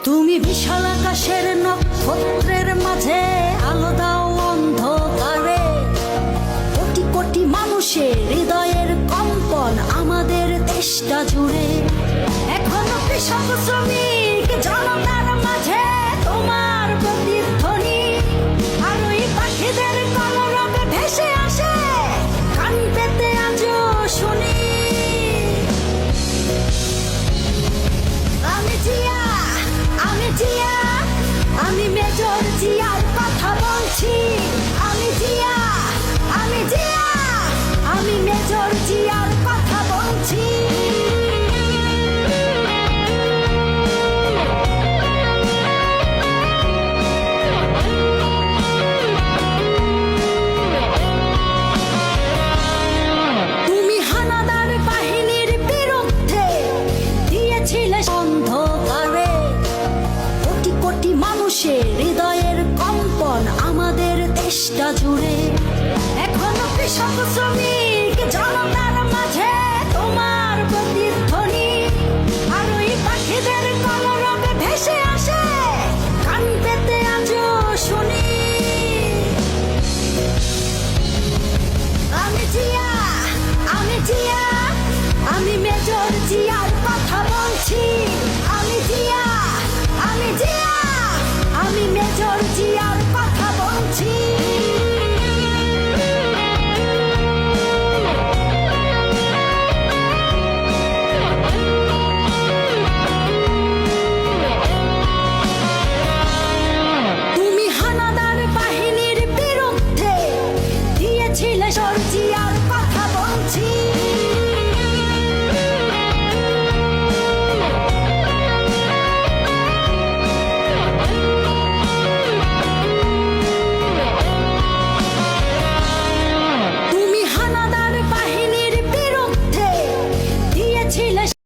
তুমি বিশাল আকাশের নক্ষত্রের মাঝে আলো দাও অন্ধকারে, কোটি কোটি মানুষের হৃদয়ের কম্পন আমাদের দেশটা জুড়ে। এখনো কৃষক শ্রমিক জনতার মাঝে তোমার প্রতিধ্বনি, আর ওই পাখিদের কলরবে ভেসে আসে কান পেতে আজও শুনি। আমি জিয়া, আমি জিয়া, আমি মেজর জিয়ার কথা বলছি। আমি জিয়া, আমি জিয়া, আমি মেজর জিয়ার কথা বলছি। তুমি হানাদার বাহিনীর বিরুদ্ধে দিয়েছিলে অন্ধকারে, কোটি কোটি মানুষের হৃদয়ের কম্পন আমাদের দেশটা জুড়ে। এখনো কৃষক শ্রমিক জনতার মাঝে তোমার